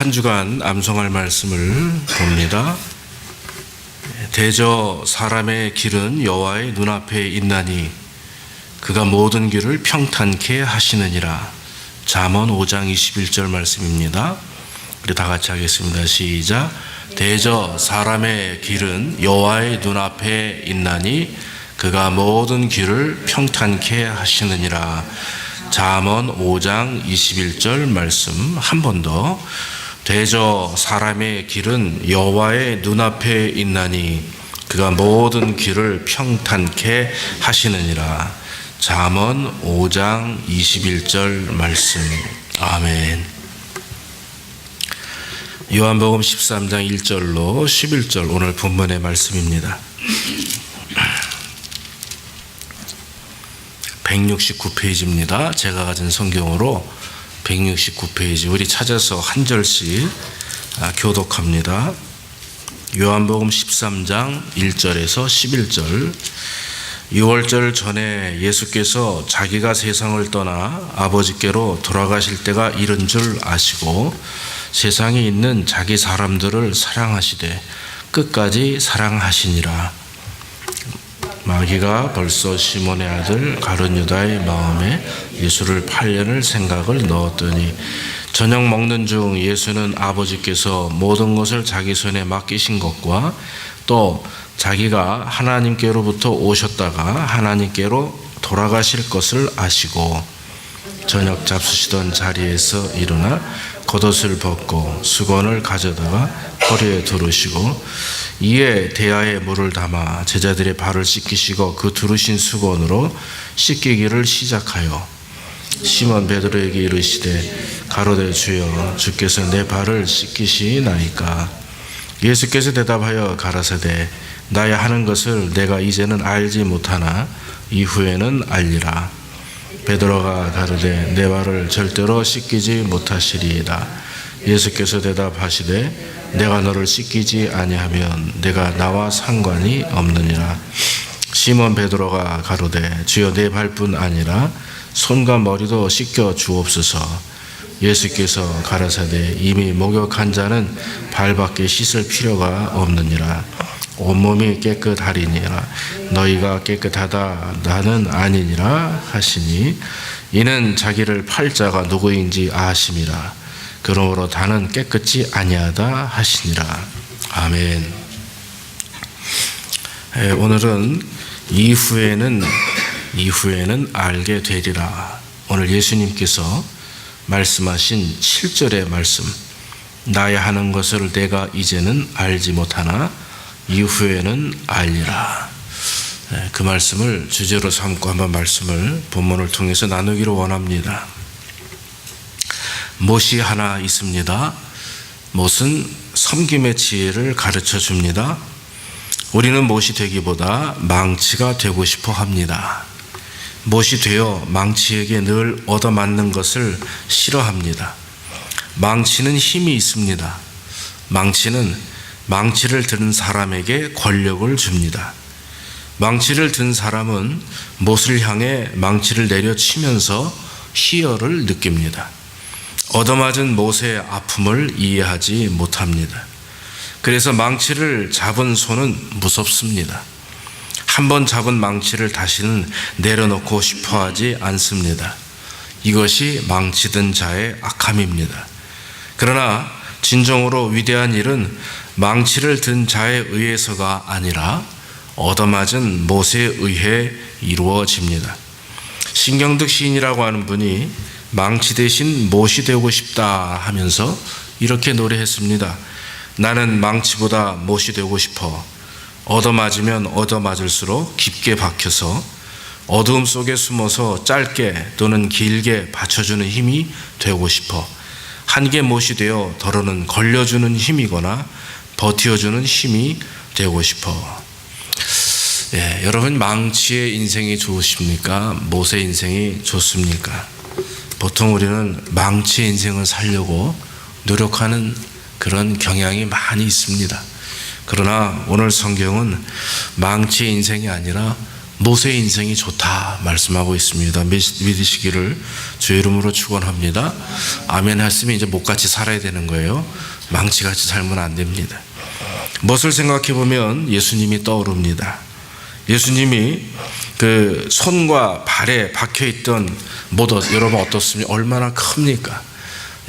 한 주간 암송할 말씀을 봅니다. 대저 사람의 길은 여호와의 눈앞에 있나니 그가 모든 길을 평탄케 하시느니라. 잠언 5장 21절 말씀입니다. 우리 다 같이 하겠습니다. 시작. 대저 사람의 길은 여호와의 눈앞에 있나니 그가 모든 길을 평탄케 하시느니라. 잠언 5장 21절 말씀 한 번 더. 대저 사람의 길은 여호와의 눈앞에 있나니 그가 모든 길을 평탄케 하시느니라. 잠언 5장 21절 말씀. 아멘. 요한복음 13장 1절로 11절 오늘 본문의 말씀입니다. 169페이지입니다. 제가 가진 성경으로 169페이지. 우리 찾아서 한 절씩 교독합니다. 요한복음 13장 1절에서 11절. 6월절 전에 예수께서 자기가 세상을 떠나 아버지께로 돌아가실 때가 이른 줄 아시고 세상에 있는 자기 사람들을 사랑하시되 끝까지 사랑하시니라. 마귀가 벌써 시몬의 아들 가룟 유다의 마음에 예수를 팔려는 생각을 넣었더니 저녁 먹는 중 예수는 아버지께서 모든 것을 자기 손에 맡기신 것과 또 자기가 하나님께로부터 오셨다가 하나님께로 돌아가실 것을 아시고 저녁 잡수시던 자리에서 일어나 겉옷을 벗고 수건을 가져다가 허리에 두르시고 이에 대야에 물을 담아 제자들의 발을 씻기시고 그 두르신 수건으로 씻기기를 시작하여 시몬 베드로에게 이르시되 가로되 주여 주께서 내 발을 씻기시나이까. 예수께서 대답하여 가라사대 나의 하는 것을 내가 이제는 알지 못하나 이후에는 알리라. 베드로가 가로되 내 발을 절대로 씻기지 못하시리이다. 예수께서 대답하시되 내가 너를 씻기지 아니하면 내가 나와 상관이 없느니라. 시몬 베드로가 가로되 주여 내 발뿐 아니라 손과 머리도 씻겨 주옵소서. 예수께서 가라사대 이미 목욕한 자는 발밖에 씻을 필요가 없느니라. 온몸이 깨끗하리니라. 너희가 깨끗하다 나는 아니니라 하시니 이는 자기를 팔 자가 누구인지 아심이라. 그러므로 다는 깨끗지 아니하다 하시니라. 아멘. 오늘은 이후에는 알게 되리라. 오늘 예수님께서 말씀하신 7절의 말씀. 나의 하는 것을 내가 이제는 알지 못하나 이후에는 알리라. 그 말씀을 주제로 삼고 한번 말씀을 본문을 통해서 나누기를 원합니다. 못이 하나 있습니다. 못은 섬김의 지혜를 가르쳐 줍니다. 우리는 못이 되기보다 망치가 되고 싶어 합니다. 못이 되어 망치에게 늘 얻어맞는 것을 싫어합니다. 망치는 힘이 있습니다. 망치는 망치를 든 사람에게 권력을 줍니다. 망치를 든 사람은 못을 향해 망치를 내려치면서 희열을 느낍니다. 얻어맞은 못의 아픔을 이해하지 못합니다. 그래서 망치를 잡은 손은 무섭습니다. 한번 잡은 망치를 다시는 내려놓고 싶어 하지 않습니다. 이것이 망치 든 자의 악함입니다. 그러나 진정으로 위대한 일은 망치를 든 자에 의해서가 아니라 얻어맞은 못에 의해 이루어집니다. 신경득 시인이라고 하는 분이 망치 대신 못이 되고 싶다 하면서 이렇게 노래했습니다. 나는 망치보다 못이 되고 싶어. 얻어맞으면 얻어맞을수록 깊게 박혀서 어두움 속에 숨어서 짧게 또는 길게 받쳐주는 힘이 되고 싶어. 한 개 못이 되어 더러는 걸려주는 힘이거나 버티어주는 힘이 되고 싶어. 여러분, 망치의 인생이 좋으십니까? 못의 인생이 좋습니까? 보통 우리는 망치의 인생을 살려고 노력하는 그런 경향이 많이 있습니다. 그러나 오늘 성경은 망치의 인생이 아니라 모세의 인생이 좋다 말씀하고 있습니다. 믿으시기를 주의 이름으로 축원합니다. 아멘 했으면 이제 목같이 살아야 되는 거예요. 망치같이 살면 안 됩니다. 무엇을 생각해 보면 예수님이 떠오릅니다. 예수님이 그 손과 발에 박혀있던 못옷, 여러분 어떻습니까? 얼마나 큽니까?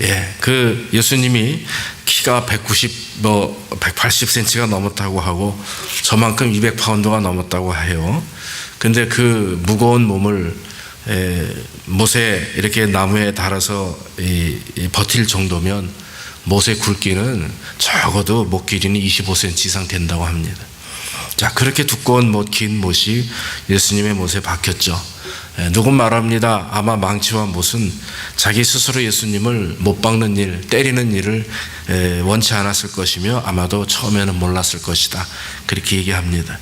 예, 그 예수님이 키가 180cm가 넘었다고 하고 저만큼 200파운드가 넘었다고 해요. 근데 그 무거운 몸을 못에 이렇게 나무에 달아서 버틸 정도면 못의 굵기는 적어도 목 길이는 25cm 이상 된다고 합니다. 자, 그렇게 두꺼운 못, 긴 못이 예수님의 못에 박혔죠. 누군 말합니다. 아마 망치와 못은 자기 스스로 예수님을 못 박는 일, 때리는 일을 원치 않았을 것이며 아마도 처음에는 몰랐을 것이다. 그렇게 얘기합니다.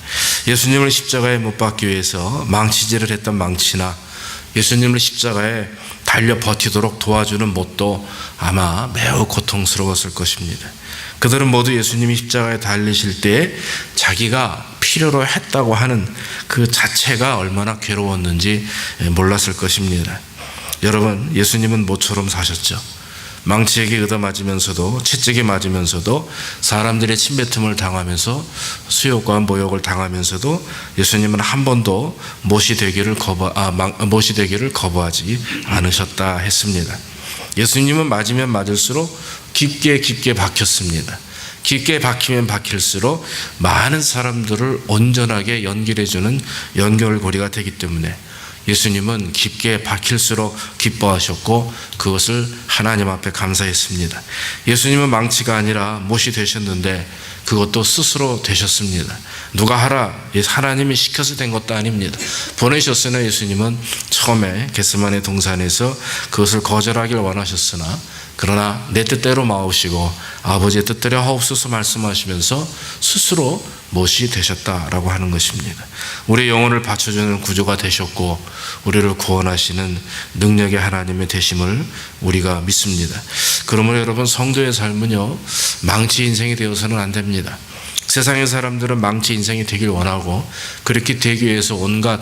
예수님을 십자가에 못 박기 위해서 망치질을 했던 망치나 예수님을 십자가에 달려 버티도록 도와주는 못도 아마 매우 고통스러웠을 것입니다. 그들은 모두 예수님이 십자가에 달리실 때 자기가 필요로 했다고 하는 그 자체가 얼마나 괴로웠는지 몰랐을 것입니다. 여러분, 예수님은 모처럼 사셨죠. 망치에게 얻어맞으면서도, 채찍에 맞으면서도, 사람들의 침뱉음을 당하면서, 수욕과 모욕을 당하면서도 예수님은 한 번도 못이 되기를 거부하지 않으셨다 했습니다. 예수님은 맞으면 맞을수록 깊게 박혔습니다. 깊게 박히면 박힐수록 많은 사람들을 온전하게 연결해주는 연결고리가 되기 때문에 예수님은 깊게 박힐수록 기뻐하셨고 그것을 하나님 앞에 감사했습니다. 예수님은 망치가 아니라 못이 되셨는데 그것도 스스로 되셨습니다. 누가 하라, 하나님이 시켜서 된 것도 아닙니다. 보내셨으나 예수님은 처음에 겟세마네 동산에서 그것을 거절하길 원하셨으나 그러나 내 뜻대로 마오시고 아버지의 뜻대로 하옵소서 말씀하시면서 스스로 못이 되셨다라고 하는 것입니다. 우리의 영혼을 받쳐주는 구조가 되셨고 우리를 구원하시는 능력의 하나님의 되심을 우리가 믿습니다. 그러므로 여러분, 성도의 삶은요, 망치 인생이 되어서는 안 됩니다. 세상의 사람들은 망치 인생이 되길 원하고 그렇게 되기 위해서 온갖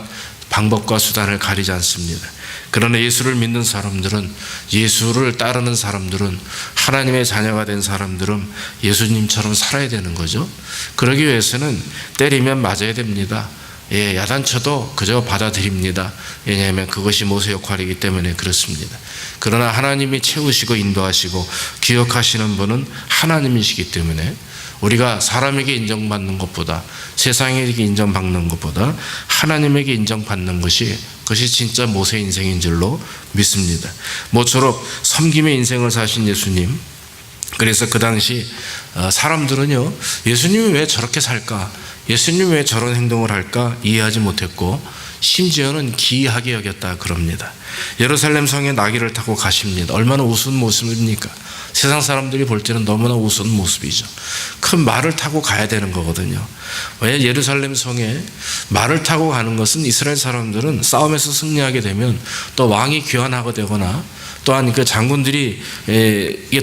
방법과 수단을 가리지 않습니다. 그러나 예수를 믿는 사람들은, 예수를 따르는 사람들은, 하나님의 자녀가 된 사람들은 예수님처럼 살아야 되는 거죠. 그러기 위해서는 때리면 맞아야 됩니다. 예, 야단쳐도 그저 받아들입니다. 왜냐하면 그것이 모세 역할이기 때문에 그렇습니다. 그러나 하나님이 채우시고 인도하시고 기억하시는 분은 하나님이시기 때문에 우리가 사람에게 인정받는 것보다, 세상에게 인정받는 것보다 하나님에게 인정받는 것이, 그것이 진짜 모세 인생인 줄로 믿습니다. 모처럼 섬김의 인생을 사신 예수님, 그래서 그 당시 사람들은요, 예수님이 왜 저렇게 살까, 예수님이 왜 저런 행동을 할까 이해하지 못했고 심지어는 기이하게 여겼다 그럽니다. 예루살렘 성에 나귀를 타고 가십니다. 얼마나 우스운 모습입니까? 세상 사람들이 볼 때는 너무나 우스운 모습이죠. 큰 말을 타고 가야 되는 거거든요. 왜 예루살렘 성에 말을 타고 가는 것은 이스라엘 사람들은 싸움에서 승리하게 되면 또 왕이 귀환하게 되거나 또한 그 장군들이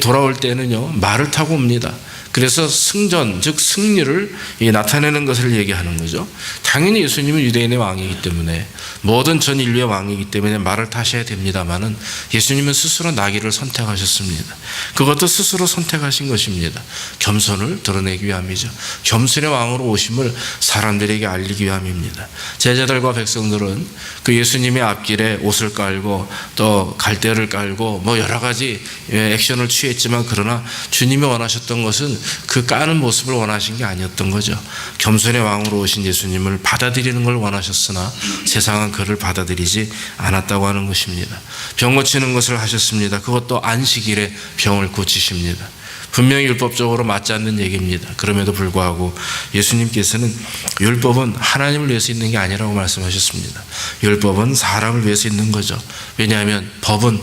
돌아올 때는요, 말을 타고 옵니다. 그래서 승전, 즉 승리를 나타내는 것을 얘기하는 거죠. 당연히 예수님은 유대인의 왕이기 때문에, 모든 전 인류의 왕이기 때문에 말을 타셔야 됩니다마는 예수님은 스스로 나귀를 선택하셨습니다. 그것도 스스로 선택하신 것입니다. 겸손을 드러내기 위함이죠. 겸손의 왕으로 오심을 사람들에게 알리기 위함입니다. 제자들과 백성들은 그 예수님의 앞길에 옷을 깔고 또 갈대를 깔고 뭐 여러 가지 액션을 취했지만, 그러나 주님이 원하셨던 것은 그 까는 모습을 원하신 게 아니었던 거죠. 겸손의 왕으로 오신 예수님을 받아들이는 걸 원하셨으나 세상은 그를 받아들이지 않았다고 하는 것입니다. 병 고치는 것을 하셨습니다. 그것도 안식일에 병을 고치십니다. 분명히 율법적으로 맞지 않는 얘기입니다. 그럼에도 불구하고 예수님께서는 율법은 하나님을 위해서 있는 게 아니라고 말씀하셨습니다. 율법은 사람을 위해서 있는 거죠. 왜냐하면 법은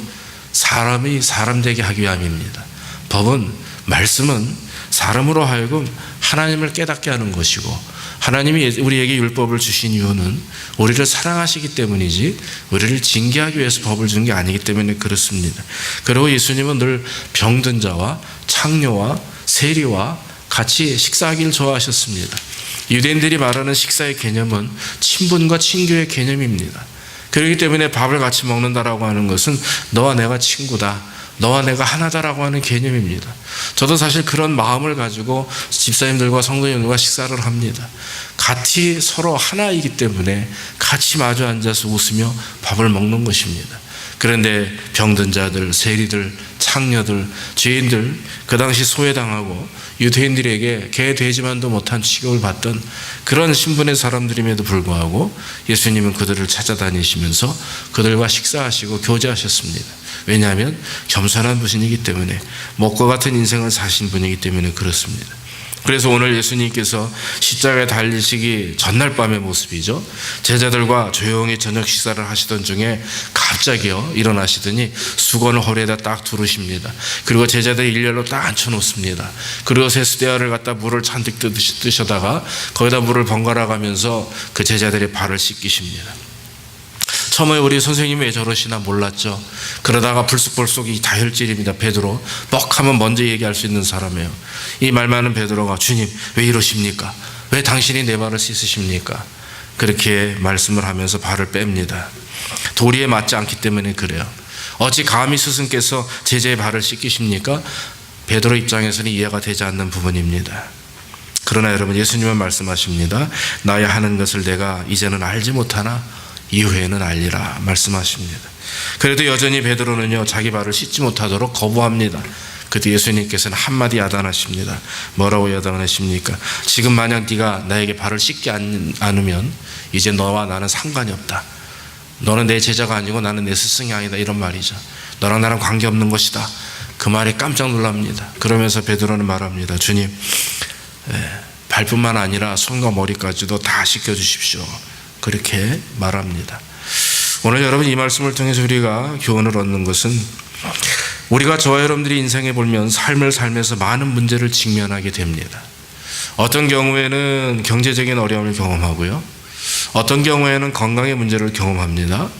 사람이 사람 되게 하기 위함입니다. 법은, 말씀은 사람으로 하여금 하나님을 깨닫게 하는 것이고, 하나님이 우리에게 율법을 주신 이유는 우리를 사랑하시기 때문이지 우리를 징계하기 위해서 법을 준 게 아니기 때문에 그렇습니다. 그리고 예수님은 늘 병든 자와 창녀와 세리와 같이 식사하기를 좋아하셨습니다. 유대인들이 말하는 식사의 개념은 친분과 친교의 개념입니다. 그렇기 때문에 밥을 같이 먹는다라고 하는 것은 너와 내가 친구다, 너와 내가 하나다라고 하는 개념입니다. 저도 사실 그런 마음을 가지고 집사님들과 성도님들과 식사를 합니다. 같이 서로 하나이기 때문에 같이 마주 앉아서 웃으며 밥을 먹는 것입니다. 그런데 병든 자들, 세리들, 창녀들, 죄인들, 그 당시 소외당하고 유대인들에게 개 돼지만도 못한 취급을 받던 그런 신분의 사람들임에도 불구하고 예수님은 그들을 찾아다니시면서 그들과 식사하시고 교제하셨습니다. 왜냐하면 겸손한 분이기 때문에, 먹과 같은 인생을 사신 분이기 때문에 그렇습니다. 그래서 오늘 예수님께서 십자가에 달리시기 전날 밤의 모습이죠. 제자들과 조용히 저녁 식사를 하시던 중에 갑자기요 일어나시더니 수건을 허리에다 딱 두르십니다. 그리고 제자들 일렬로 딱 앉혀놓습니다. 그리고 세수대야를 갖다 물을 잔뜩 뜨셔다가 거기다 물을 번갈아 가면서 그 제자들의 발을 씻기십니다. 처음에 우리 선생님이 왜 저러시나 몰랐죠. 그러다가 불쑥불쑥 이 다혈질입니다. 베드로, 뻑하면 먼저 얘기할 수 있는 사람이에요. 이 말 많은 베드로가 주님 왜 이러십니까? 왜 당신이 내 발을 씻으십니까? 그렇게 말씀을 하면서 발을 뺍니다. 도리에 맞지 않기 때문에 그래요. 어찌 감히 스승께서 제자의 발을 씻기십니까? 베드로 입장에서는 이해가 되지 않는 부분입니다. 그러나 여러분, 예수님은 말씀하십니다. 나의 하는 것을 내가 이제는 알지 못하나 이후에는 알리라 말씀하십니다. 그래도 여전히 베드로는요 자기 발을 씻지 못하도록 거부합니다. 그때 예수님께서는 한마디 야단하십니다. 뭐라고 야단하십니까? 지금 만약 네가 나에게 발을 씻지 않으면 이제 너와 나는 상관이 없다. 너는 내 제자가 아니고 나는 내 스승이 아니다, 이런 말이죠. 너랑 나랑 관계없는 것이다. 그 말에 깜짝 놀랍니다. 그러면서 베드로는 말합니다. 주님, 발뿐만 아니라 손과 머리까지도 다 씻겨주십시오. 그렇게 말합니다. 오늘 여러분, 이 말씀을 통해서 우리가 교훈을 얻는 것은, 우리가 저와 여러분들이 인생에 보면 삶을 살면서 많은 문제를 직면하게 됩니다. 어떤 경우에는 경제적인 어려움을 경험하고요, 어떤 경우에는 건강의 문제를 경험합니다.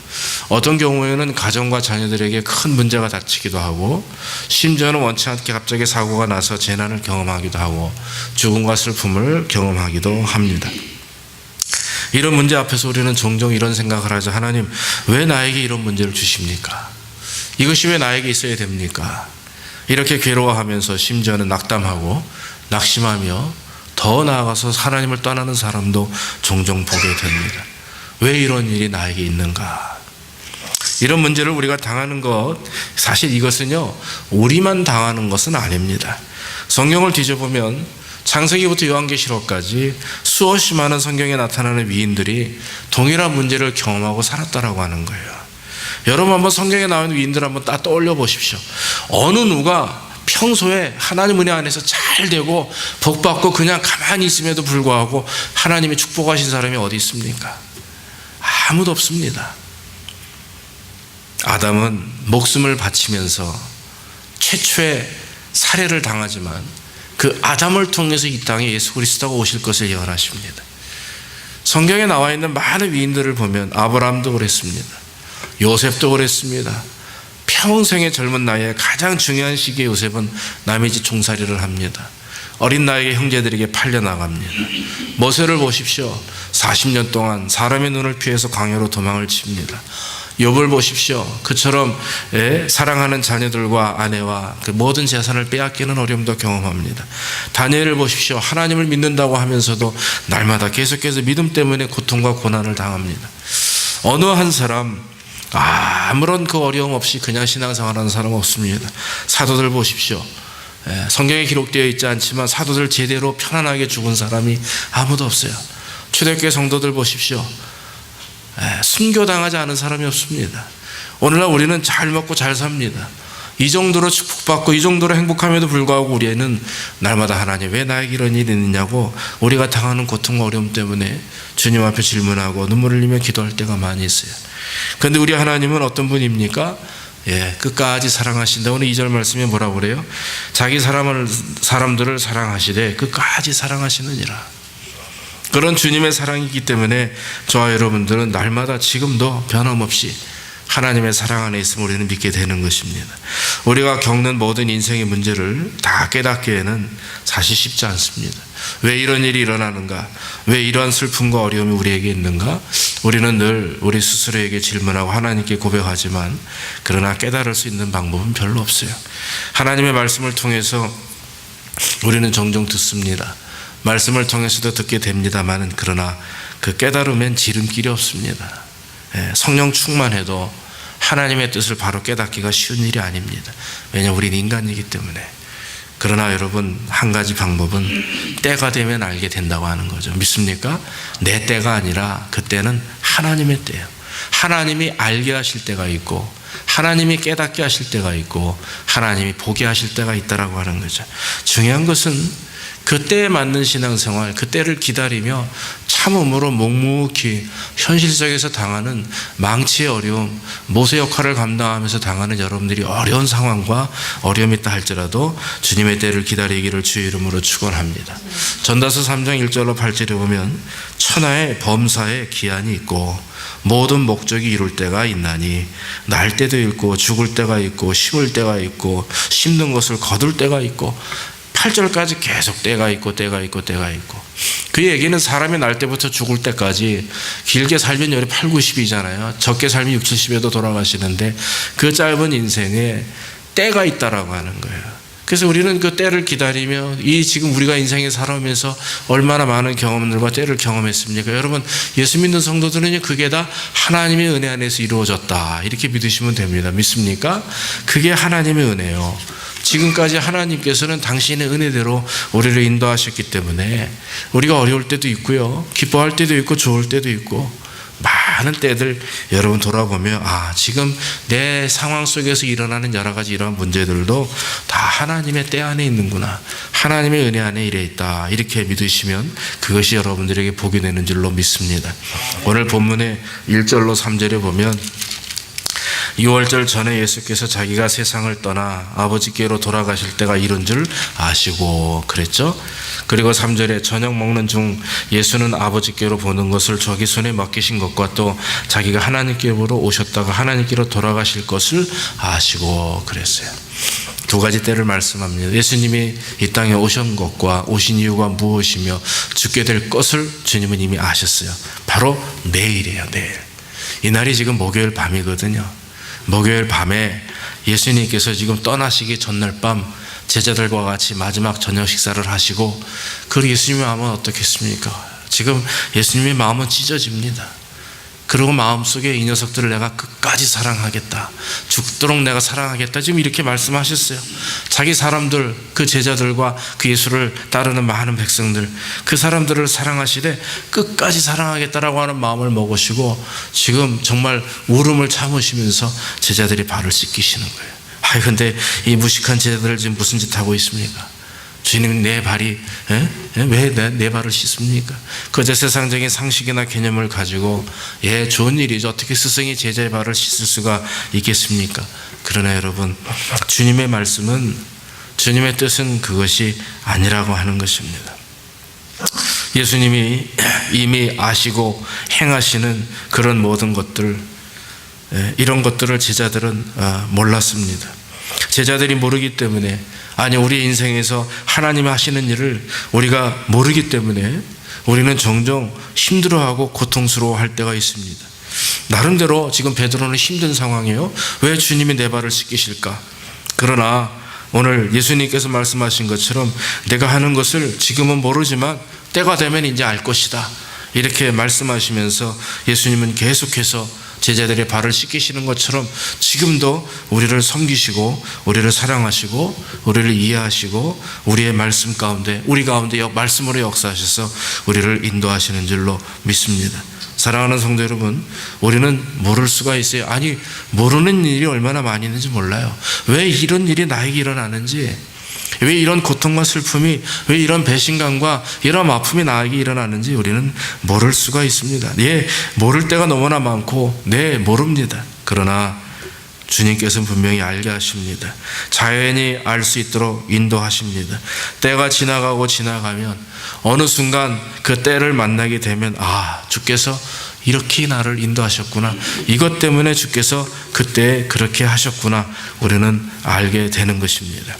어떤 경우에는 가정과 자녀들에게 큰 문제가 닥치기도 하고, 심지어는 원치 않게 갑자기 사고가 나서 재난을 경험하기도 하고 죽음과 슬픔을 경험하기도 합니다. 이런 문제 앞에서 우리는 종종 이런 생각을 하죠. 하나님, 왜 나에게 이런 문제를 주십니까? 이것이 왜 나에게 있어야 됩니까? 이렇게 괴로워하면서 심지어는 낙담하고 낙심하며 더 나아가서 하나님을 떠나는 사람도 종종 보게 됩니다. 왜 이런 일이 나에게 있는가? 이런 문제를 우리가 당하는 것, 사실 이것은요 우리만 당하는 것은 아닙니다. 성경을 뒤져보면 창세기부터 요한계시록까지 수없이 많은 성경에 나타나는 위인들이 동일한 문제를 경험하고 살았다라고 하는 거예요. 여러분, 한번 성경에 나오는 위인들 한번 딱 떠올려 보십시오. 어느 누가 평소에 하나님 은혜 안에서 잘 되고 복받고 그냥 가만히 있음에도 불구하고 하나님이 축복하신 사람이 어디 있습니까? 아무도 없습니다. 아담은 목숨을 바치면서 최초의 살해를 당하지만 그 아담을 통해서 이 땅에 예수 그리스도가 오실 것을 예언하십니다. 성경에 나와 있는 많은 위인들을 보면 아브라함도 그랬습니다. 요셉도 그랬습니다. 평생의 젊은 나이에 가장 중요한 시기에 요셉은 남의 집 종살이를 합니다. 어린 나이에 형제들에게 팔려나갑니다. 모세를 보십시오. 40년 동안 사람의 눈을 피해서 광야로 도망을 칩니다. 욥을 보십시오. 그처럼 사랑하는 자녀들과 아내와 그 모든 재산을 빼앗기는 어려움도 경험합니다. 다니엘을 보십시오. 하나님을 믿는다고 하면서도 날마다 계속해서 믿음 때문에 고통과 고난을 당합니다. 어느 한 사람, 아무런 그 어려움 없이 그냥 신앙생활하는 사람 없습니다. 사도들 보십시오. 성경에 기록되어 있지 않지만 사도들 제대로 편안하게 죽은 사람이 아무도 없어요. 초대교회 성도들 보십시오. 순교당하지 않은 사람이 없습니다. 오늘날 우리는 잘 먹고 잘 삽니다. 이 정도로 축복받고 이 정도로 행복함에도 불구하고 우리는 날마다 하나님, 왜 나에게 이런 일이 있느냐고 우리가 당하는 고통과 어려움 때문에 주님 앞에 질문하고 눈물을 흘리며 기도할 때가 많이 있어요. 그런데 우리 하나님은 어떤 분입니까? 끝까지 사랑하신다. 오늘 2절 말씀에 뭐라고 그래요? 자기 사람들을 사랑하시되 끝까지 사랑하시느니라. 그런 주님의 사랑이기 때문에 저와 여러분들은 날마다 지금도 변함없이 하나님의 사랑 안에 있으면 우리는 믿게 되는 것입니다. 우리가 겪는 모든 인생의 문제를 다 깨닫기에는 사실 쉽지 않습니다. 왜 이런 일이 일어나는가? 왜 이러한 슬픔과 어려움이 우리에게 있는가? 우리는 늘 우리 스스로에게 질문하고 하나님께 고백하지만 그러나 깨달을 수 있는 방법은 별로 없어요. 하나님의 말씀을 통해서 우리는 종종 듣습니다. 말씀을 통해서도 듣게 됩니다만 그러나 그 깨달음엔 지름길이 없습니다. 성령 충만해도 하나님의 뜻을 바로 깨닫기가 쉬운 일이 아닙니다. 왜냐하면 우리는 인간이기 때문에. 그러나 여러분, 한 가지 방법은 때가 되면 알게 된다고 하는 거죠. 믿습니까? 내 때가 아니라 그 때는 하나님의 때예요. 하나님이 알게 하실 때가 있고 하나님이 깨닫게 하실 때가 있고 하나님이 보게 하실 때가 있다라고 하는 거죠. 중요한 것은 그 때에 맞는 신앙생활, 그 때를 기다리며 참음으로 묵묵히 현실 속에서 당하는 망치의 어려움, 모세 역할을 감당하면서 당하는 여러분들이 어려운 상황과 어려움이 있다 할지라도 주님의 때를 기다리기를 주의 이름으로 축원합니다. 전도서 3장 1절로 8절에 보면 천하의 범사에 기한이 있고 모든 목적이 이룰 때가 있나니 날 때도 있고 죽을 때가 있고 심을 때가 있고 심는 것을 거둘 때가 있고 8절까지 계속 때가 있고 때가 있고 때가 있고 그 얘기는 사람이 날 때부터 죽을 때까지 길게 살면 열이 8, 90이잖아요. 적게 살면 6, 70에도 돌아가시는데 그 짧은 인생에 때가 있다라고 하는 거예요. 그래서 우리는 그 때를 기다리며 이 지금 우리가 인생에 살아오면서 얼마나 많은 경험들과 때를 경험했습니까? 여러분, 예수 믿는 성도들은 그게 다 하나님의 은혜 안에서 이루어졌다 이렇게 믿으시면 됩니다. 믿습니까? 그게 하나님의 은혜요. 지금까지 하나님께서는 당신의 은혜대로 우리를 인도하셨기 때문에 우리가 어려울 때도 있고요, 기뻐할 때도 있고 좋을 때도 있고 많은 때들 여러분 돌아보면 지금 내 상황 속에서 일어나는 여러 가지 이러한 문제들도 다 하나님의 때 안에 있는구나, 하나님의 은혜 안에 이래 있다 이렇게 믿으시면 그것이 여러분들에게 복이 되는 줄로 믿습니다. 오늘 본문의 1절로 3절에 보면 6월절 전에 예수께서 자기가 세상을 떠나 아버지께로 돌아가실 때가 이른 줄 아시고 그랬죠. 그리고 3절에 저녁 먹는 중 예수는 아버지께로 보는 것을 자기 손에 맡기신 것과 또 자기가 하나님께로 오셨다가 하나님께로 돌아가실 것을 아시고 그랬어요. 두 가지 때를 말씀합니다. 예수님이 이 땅에 오신 것과 오신 이유가 무엇이며 죽게 될 것을 주님은 이미 아셨어요. 바로 내일이에요. 내일. 이날이 지금 목요일 밤이거든요. 목요일 밤에 예수님께서 지금 떠나시기 전날 밤 제자들과 같이 마지막 저녁 식사를 하시고 그 예수님의 마음은 어떻겠습니까? 지금 예수님의 마음은 찢어집니다. 그리고 마음속에 이 녀석들을 내가 끝까지 사랑하겠다, 죽도록 내가 사랑하겠다 지금 이렇게 말씀하셨어요. 자기 사람들, 그 제자들과 그 예수를 따르는 많은 백성들, 그 사람들을 사랑하시되 끝까지 사랑하겠다라고 하는 마음을 먹으시고 지금 정말 울음을 참으시면서 제자들이 발을 씻기시는 거예요. 근데 이 무식한 제자들 지금 무슨 짓 하고 있습니까? 주님, 내 발이 왜 내 발을 씻습니까? 그저 세상적인 상식이나 개념을 가지고 좋은 일이죠. 어떻게 스승이 제자의 발을 씻을 수가 있겠습니까? 그러나 여러분, 주님의 말씀은, 주님의 뜻은 그것이 아니라고 하는 것입니다. 예수님이 이미 아시고 행하시는 그런 모든 것들, 이런 것들을 제자들은 몰랐습니다. 제자들이 모르기 때문에, 우리 인생에서 하나님이 하시는 일을 우리가 모르기 때문에 우리는 종종 힘들어하고 고통스러워할 때가 있습니다. 나름대로 지금 베드로는 힘든 상황이에요. 왜 주님이 내 발을 씻기실까? 그러나 오늘 예수님께서 말씀하신 것처럼 내가 하는 것을 지금은 모르지만 때가 되면 이제 알 것이다 이렇게 말씀하시면서 예수님은 계속해서 제자들의 발을 씻기시는 것처럼 지금도 우리를 섬기시고 우리를 사랑하시고 우리를 이해하시고 우리의 말씀 가운데, 우리 가운데 말씀으로 역사하셔서 우리를 인도하시는 줄로 믿습니다. 사랑하는 성도 여러분, 우리는 모를 수가 있어요. 모르는 일이 얼마나 많이 있는지 몰라요. 왜 이런 일이 나에게 일어나는지, 왜 이런 고통과 슬픔이, 왜 이런 배신감과 이런 아픔이 나에게 일어나는지 우리는 모를 수가 있습니다. 모를 때가 너무나 많고 모릅니다. 그러나 주님께서는 분명히 알게 하십니다. 자연히 알 수 있도록 인도하십니다. 때가 지나가고 지나가면 어느 순간 그 때를 만나게 되면 주께서 이렇게 나를 인도하셨구나. 이것 때문에 주께서 그때 그렇게 하셨구나. 우리는 알게 되는 것입니다.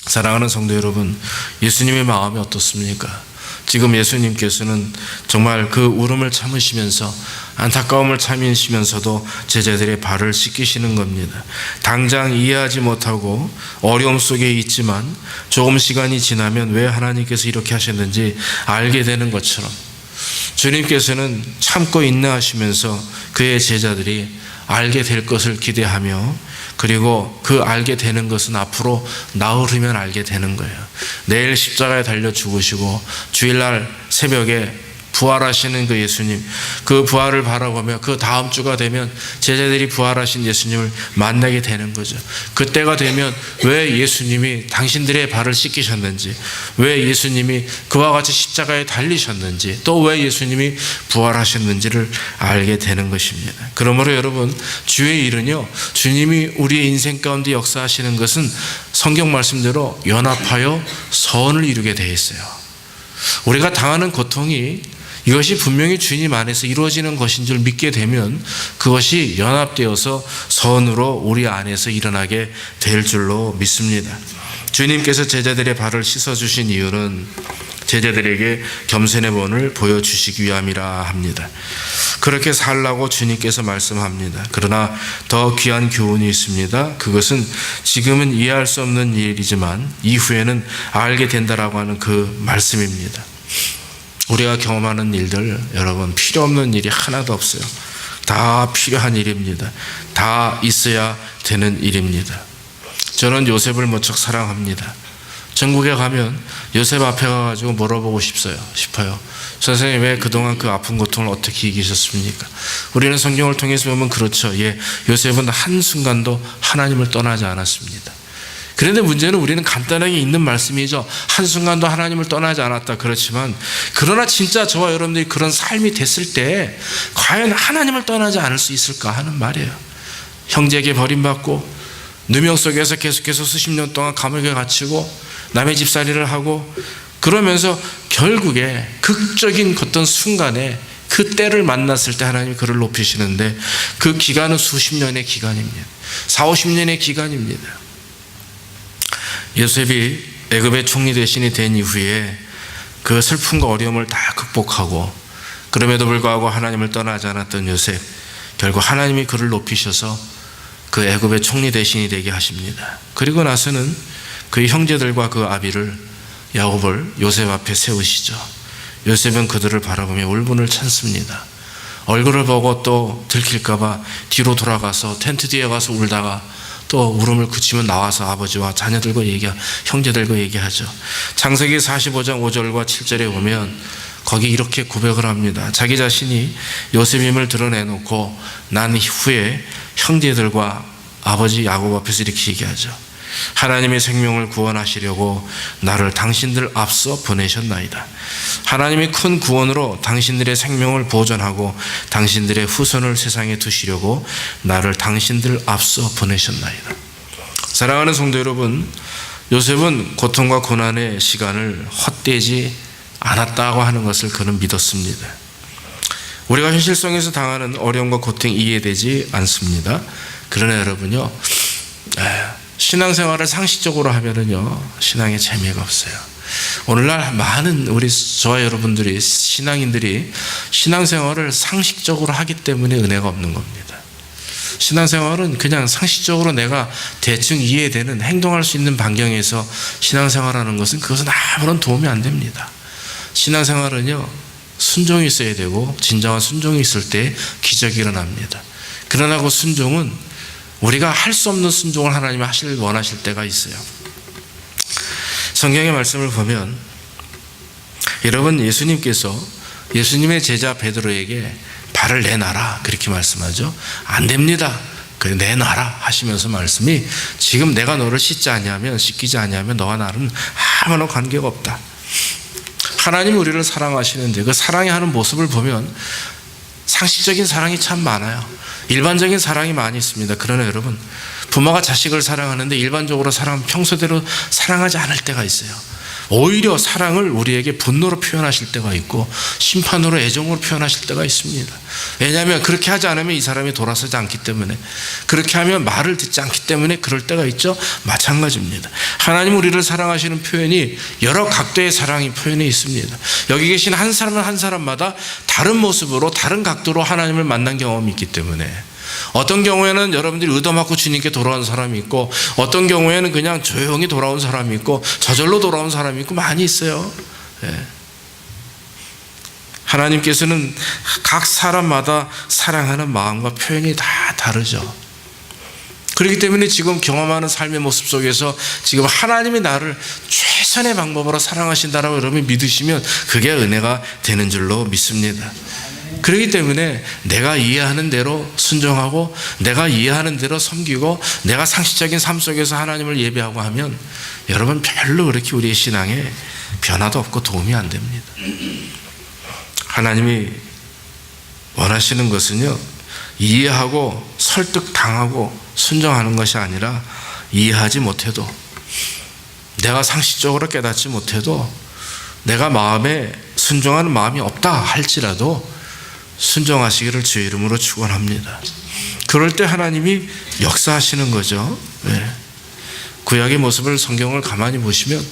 사랑하는 성도 여러분, 예수님의 마음이 어떻습니까? 지금 예수님께서는 정말 그 울음을 참으시면서 안타까움을 참으시면서도 제자들의 발을 씻기시는 겁니다. 당장 이해하지 못하고 어려움 속에 있지만 조금 시간이 지나면 왜 하나님께서 이렇게 하셨는지 알게 되는 것처럼 주님께서는 참고 인내하시면서 그의 제자들이 알게 될 것을 기대하며, 그리고 그 알게 되는 것은 앞으로 나흘이면 알게 되는 거예요. 내일 십자가에 달려 죽으시고 주일날 새벽에 부활하시는 그 예수님, 그 부활을 바라보며 그 다음 주가 되면 제자들이 부활하신 예수님을 만나게 되는 거죠. 그때가 되면 왜 예수님이 당신들의 발을 씻기셨는지, 왜 예수님이 그와 같이 십자가에 달리셨는지, 또 왜 예수님이 부활하셨는지를 알게 되는 것입니다. 그러므로 여러분, 주의 일은요, 주님이 우리의 인생 가운데 역사하시는 것은 성경 말씀대로 연합하여 선을 이루게 되어 있어요. 우리가 당하는 고통이 이것이 분명히 주님 안에서 이루어지는 것인 줄 믿게 되면 그것이 연합되어서 선으로 우리 안에서 일어나게 될 줄로 믿습니다. 주님께서 제자들의 발을 씻어주신 이유는 제자들에게 겸손의 본을 보여주시기 위함이라 합니다. 그렇게 살라고 주님께서 말씀합니다. 그러나 더 귀한 교훈이 있습니다. 그것은 지금은 이해할 수 없는 일이지만 이후에는 알게 된다라고 하는 그 말씀입니다. 우리가 경험하는 일들, 여러분, 필요 없는 일이 하나도 없어요. 다 필요한 일입니다. 다 있어야 되는 일입니다. 저는 요셉을 무척 사랑합니다. 전국에 가면 요셉 앞에 가가지고 물어보고 싶어요. 선생님, 왜 그동안 그 아픈 고통을 어떻게 이기셨습니까? 우리는 성경을 통해서 보면 그렇죠. 예, 요셉은 한순간도 하나님을 떠나지 않았습니다. 그런데 문제는 우리는 간단하게 있는 말씀이죠. 한순간도 하나님을 떠나지 않았다. 그렇지만 그러나 진짜 저와 여러분들이 그런 삶이 됐을 때 과연 하나님을 떠나지 않을 수 있을까 하는 말이에요. 형제에게 버림받고 누명 속에서 계속해서 수십 년 동안 감옥에 갇히고 남의 집살이를 하고 그러면서 결국에 극적인 어떤 순간에 그 때를 만났을 때 하나님이 그를 높이시는데 그 기간은 수십 년의 기간입니다. 40-50년의 기간입니다. 요셉이 애굽의 총리 대신이 된 이후에 그 슬픔과 어려움을 다 극복하고 그럼에도 불구하고 하나님을 떠나지 않았던 요셉, 결국 하나님이 그를 높이셔서 그 애굽의 총리 대신이 되게 하십니다. 그리고 나서는 그 형제들과 그 아비를, 야곱을 요셉 앞에 세우시죠. 요셉은 그들을 바라보며 울분을 참습니다. 얼굴을 보고 또 들킬까봐 뒤로 돌아가서 텐트 뒤에 가서 울다가 또 울음을 그치면 나와서 아버지와 자녀들과 형제들과 얘기하죠. 창세기 45장 5절과 7절에 보면 거기 이렇게 고백을 합니다. 자기 자신이 요셉임을 드러내놓고 난 후에 형제들과 아버지 야곱 앞에서 이렇게 얘기하죠. 하나님의 생명을 구원하시려고 나를 당신들 앞서 보내셨나이다. 하나님이 큰 구원으로 당신들의 생명을 보존하고 당신들의 후손을 세상에 두시려고 나를 당신들 앞서 보내셨나이다. 사랑하는 성도 여러분, 요셉은 고통과 고난의 시간을 헛되지 않았다고 하는 것을 그는 믿었습니다. 우리가 현실성에서 당하는 어려움과 고통이 이해되지 않습니다. 그러나 여러분요, 신앙생활을 상식적으로 하면은요, 신앙에 재미가 없어요. 오늘날 많은 저와 여러분들이, 신앙인들이 신앙생활을 상식적으로 하기 때문에 은혜가 없는 겁니다. 신앙생활은 그냥 상식적으로 내가 대충 이해되는, 행동할 수 있는 반경에서 신앙생활하는 것은 그것은 아무런 도움이 안 됩니다. 신앙생활은요, 순종이 있어야 되고 진정한 순종이 있을 때 기적이 일어납니다. 그러나 그 순종은 우리가 할 수 없는 순종을 하나님이 원하실 때가 있어요. 성경의 말씀을 보면 여러분, 예수님께서 예수님의 제자 베드로에게 발을 내놔라 그렇게 말씀하죠. 안 됩니다. 그래 내놔라 하시면서 말씀이 지금 내가 너를 씻지 않냐면 너와 나는 아무런 관계가 없다. 하나님이 우리를 사랑하시는데 그 사랑이 하는 모습을 보면 상식적인 사랑이 참 많아요. 일반적인 사랑이 많이 있습니다. 그러나 여러분, 부모가 자식을 사랑하는데 일반적으로 평소대로 사랑하지 않을 때가 있어요. 오히려 사랑을 우리에게 분노로 표현하실 때가 있고 심판으로 애정으로 표현하실 때가 있습니다. 왜냐하면 그렇게 하지 않으면 이 사람이 돌아서지 않기 때문에, 그렇게 하면 말을 듣지 않기 때문에 그럴 때가 있죠. 마찬가지입니다. 하나님 우리를 사랑하시는 표현이 여러 각도의 사랑이 표현이 있습니다. 여기 계신 한 사람은 한 사람마다 다른 모습으로 다른 각도로 하나님을 만난 경험이 있기 때문에, 어떤 경우에는 여러분들이 의도맞고 주님께 돌아온 사람이 있고, 어떤 경우에는 그냥 조용히 돌아온 사람이 있고, 저절로 돌아온 사람이 있고, 많이 있어요. 하나님께서는 각 사람마다 사랑하는 마음과 표현이 다 다르죠. 그렇기 때문에 지금 경험하는 삶의 모습 속에서 지금 하나님이 나를 최선의 방법으로 사랑하신다라고 여러분이 믿으시면 그게 은혜가 되는 줄로 믿습니다. 그렇기 때문에 내가 이해하는 대로 순종하고, 내가 이해하는 대로 섬기고, 내가 상식적인 삶 속에서 하나님을 예배하고 하면 여러분 별로 그렇게 우리의 신앙에 변화도 없고 도움이 안 됩니다. 하나님이 원하시는 것은요, 이해하고 설득당하고 순종하는 것이 아니라, 이해하지 못해도, 내가 상식적으로 깨닫지 못해도, 내가 마음에 순종하는 마음이 없다 할지라도 순종하시기를 주의 이름으로 축원합니다. 그럴 때 하나님이 역사하시는 거죠. 구약의 모습을, 성경을 가만히 보시면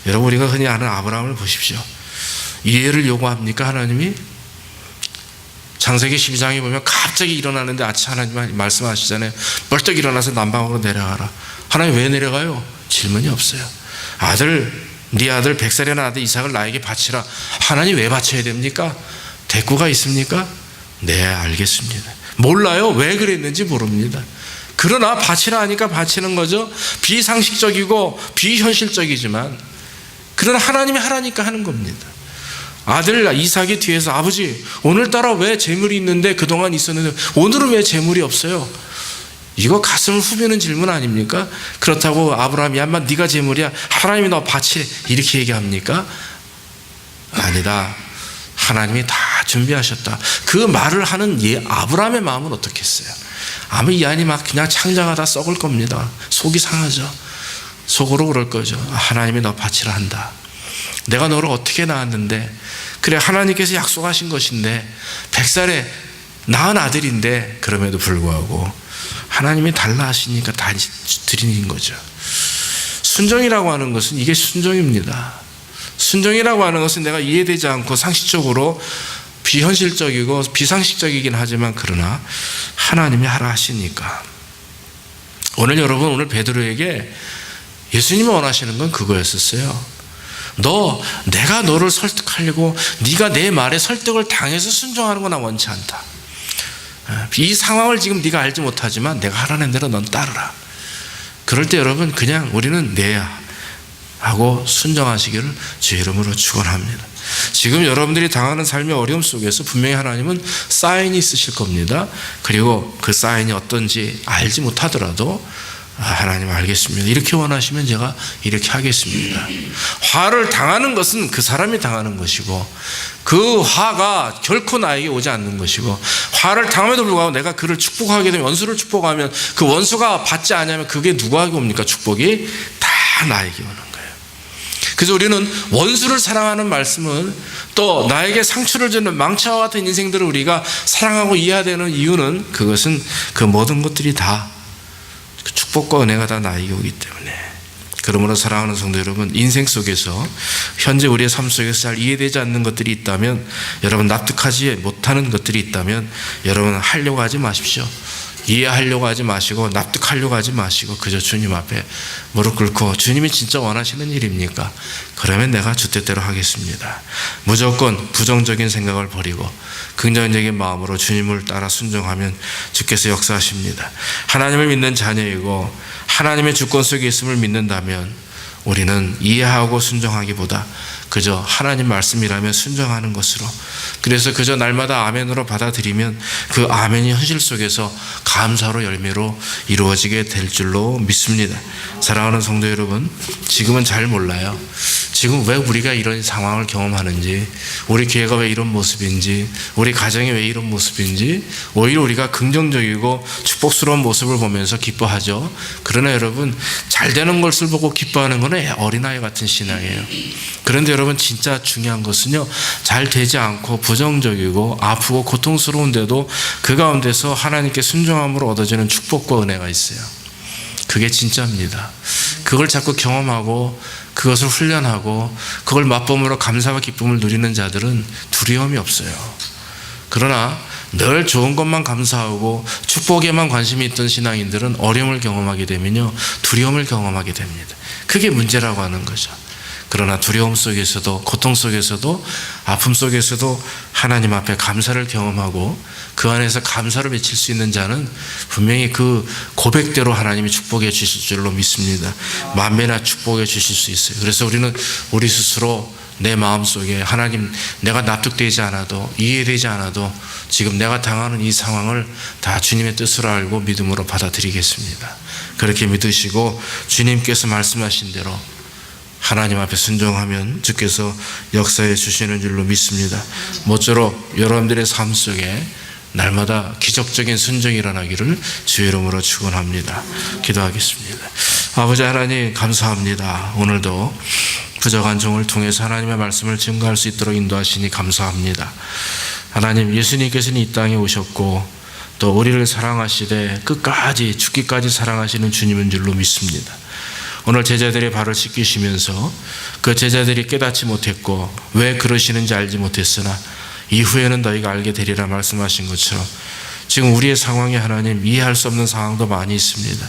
여러분, 우리가 흔히 아는 아브라함을 보십시오. 이해를 요구합니까 하나님이? 창세기 12장에 보면 갑자기 일어나는데 아침 하나님 말씀하시잖아요. 벌떡 일어나서 남방으로 내려가라. 하나님 왜 내려가요? 질문이 없어요. 네 아들 100살이나 아들 이삭을 나에게 바치라. 하나님 왜 바쳐야 됩니까? 대꾸가 있습니까? 네, 알겠습니다. 몰라요. 왜 그랬는지 모릅니다. 그러나 바치라 하니까 바치는 거죠. 비상식적이고 비현실적이지만, 그러나 하나님이 하라니까 하는 겁니다. 아들 이삭이 뒤에서, 아버지 오늘따라 왜 재물이 있는데 그동안 있었는데 오늘은 왜 재물이 없어요? 이거 가슴을 후비는 질문 아닙니까? 그렇다고 아브라함이, 야마 네가 재물이야, 하나님이 너 바치래, 이렇게 얘기합니까? 아니다. 하나님이 다 준비하셨다. 그 말을 하는 아브라함의 마음은 어떻겠어요? 아마 이 안이 막 그냥 창자가 썩을 겁니다. 속이 상하죠. 속으로 그럴 거죠. 하나님이 너 바치라 한다. 내가 너를 어떻게 낳았는데, 그래 하나님께서 약속하신 것인데, 100살에 낳은 아들인데, 그럼에도 불구하고 하나님이 달라 하시니까 다 드리는 거죠. 순종이라고 하는 것은 이게 순종입니다. 순종이라고 하는 것은 내가 이해되지 않고 상식적으로 비현실적이고 비상식적이긴 하지만, 그러나 하나님이 하라 하시니까. 오늘 베드로에게 예수님이 원하시는 건 그거였었어요. 내가 너를 설득하려고 네가 내 말에 설득을 당해서 순종하는 건 나 원치 않다. 이 상황을 지금 네가 알지 못하지만 내가 하라는 대로 넌 따르라. 그럴 때 여러분, 그냥 우리는 내야 하고 순종하시기를 주의 이름으로 축원합니다. 지금 여러분들이 당하는 삶의 어려움 속에서 분명히 하나님은 사인이 있으실 겁니다. 그리고 그 사인이 어떤지 알지 못하더라도, 하나님 알겠습니다, 이렇게 원하시면 제가 이렇게 하겠습니다. 화를 당하는 것은 그 사람이 당하는 것이고, 그 화가 결코 나에게 오지 않는 것이고, 화를 당함에도 불구하고 내가 그를 축복하게 되면, 원수를 축복하면 그 원수가 받지 않으면 그게 누구에게 옵니까? 축복이 다 나에게 오는 거예요. 그래서 우리는 원수를 사랑하는 말씀은, 또 나에게 상처를 주는 망치와 같은 인생들을 우리가 사랑하고 이해해야 되는 이유는, 그것은 그 모든 것들이 다 축복과 은혜가 다 나에게 오기 때문에. 그러므로 사랑하는 성도 여러분, 인생 속에서 현재 우리의 삶 속에서 잘 이해되지 않는 것들이 있다면, 여러분 납득하지 못하는 것들이 있다면, 여러분 하려고 하지 마십시오. 이해하려고 하지 마시고, 납득하려고 하지 마시고, 그저 주님 앞에 무릎 꿇고, 주님이 진짜 원하시는 일입니까? 그러면 내가 주 뜻대로 하겠습니다. 무조건 부정적인 생각을 버리고 긍정적인 마음으로 주님을 따라 순종하면 주께서 역사하십니다. 하나님을 믿는 자녀이고 하나님의 주권 속에 있음을 믿는다면, 우리는 이해하고 순종하기보다 그저 하나님 말씀이라면 순종하는 것으로, 그래서 그저 날마다 아멘으로 받아들이면 그 아멘이 현실 속에서 감사로 열매로 이루어지게 될 줄로 믿습니다. 사랑하는 성도 여러분, 지금은 잘 몰라요. 지금 왜 우리가 이런 상황을 경험하는지, 우리 교회가 왜 이런 모습인지, 우리 가정이 왜 이런 모습인지, 오히려 우리가 긍정적이고 축복스러운 모습을 보면서 기뻐하죠. 그러나 여러분, 잘 되는 것을 보고 기뻐하는 것은 어린아이 같은 신앙이에요. 그런데 여러분, 진짜 중요한 것은요, 잘 되지 않고 부정적이고 아프고 고통스러운데도 그 가운데서 하나님께 순종함으로 얻어지는 축복과 은혜가 있어요. 그게 진짜입니다. 그걸 자꾸 경험하고 그것을 훈련하고 그걸 맛보므로 감사와 기쁨을 누리는 자들은 두려움이 없어요. 그러나 늘 좋은 것만 감사하고 축복에만 관심이 있던 신앙인들은 어려움을 경험하게 되면요, 두려움을 경험하게 됩니다. 그게 문제라고 하는 거죠. 그러나 두려움 속에서도, 고통 속에서도, 아픔 속에서도 하나님 앞에 감사를 경험하고 그 안에서 감사를 외칠 수 있는 자는 분명히 그 고백대로 하나님이 축복해 주실 줄로 믿습니다. 만배나 축복해 주실 수 있어요. 그래서 우리는 우리 스스로 내 마음속에 하나님, 내가 납득되지 않아도, 이해되지 않아도 지금 내가 당하는 이 상황을 다 주님의 뜻으로 알고 믿음으로 받아들이겠습니다. 그렇게 믿으시고 주님께서 말씀하신 대로 하나님 앞에 순종하면 주께서 역사해 주시는 줄로 믿습니다. 모쪼록 여러분들의 삶 속에 날마다 기적적인 순종이 일어나기를 주의 이름으로 축원합니다. 기도하겠습니다. 아버지 하나님, 감사합니다. 오늘도 부족한 종을 통해서 하나님의 말씀을 증거할 수 있도록 인도하시니 감사합니다. 하나님, 예수님께서는 이 땅에 오셨고 또 우리를 사랑하시되 끝까지 죽기까지 사랑하시는 주님인 줄로 믿습니다. 오늘 제자들의 발을 씻기시면서 그 제자들이 깨닫지 못했고 왜 그러시는지 알지 못했으나 이후에는 너희가 알게 되리라 말씀하신 것처럼 지금 우리의 상황에 하나님, 이해할 수 없는 상황도 많이 있습니다.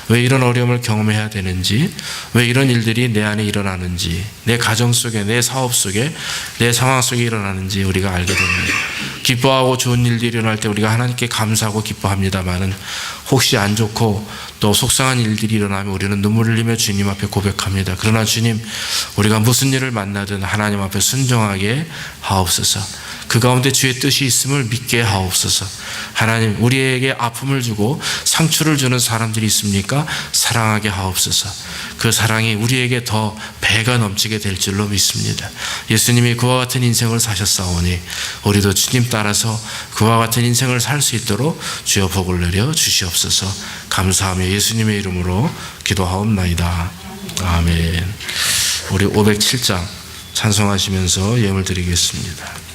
왜 이런 어려움을 경험해야 되는지, 왜 이런 일들이 내 안에 일어나는지, 내 가정 속에, 내 사업 속에, 내 상황 속에 일어나는지 우리가 알게 됩니다. 기뻐하고 좋은 일들이 일어날 때 우리가 하나님께 감사하고 기뻐합니다마는 혹시 안 좋고 또 속상한 일들이 일어나면 우리는 눈물을 흘리며 주님 앞에 고백합니다. 그러나 주님, 우리가 무슨 일을 만나든 하나님 앞에 순종하게 하옵소서. 그 가운데 주의 뜻이 있음을 믿게 하옵소서. 하나님, 우리에게 아픔을 주고 상처를 주는 사람들이 있습니까? 사랑하게 하옵소서. 그 사랑이 우리에게 더 배가 넘치게 될 줄로 믿습니다. 예수님이 그와 같은 인생을 사셨사오니 우리도 주님 따라서 그와 같은 인생을 살 수 있도록 주여 복을 내려 주시옵소서. 감사하며 예수님의 이름으로 기도하옵나이다. 아멘. 우리 507장 찬송하시면서 예물 드리겠습니다.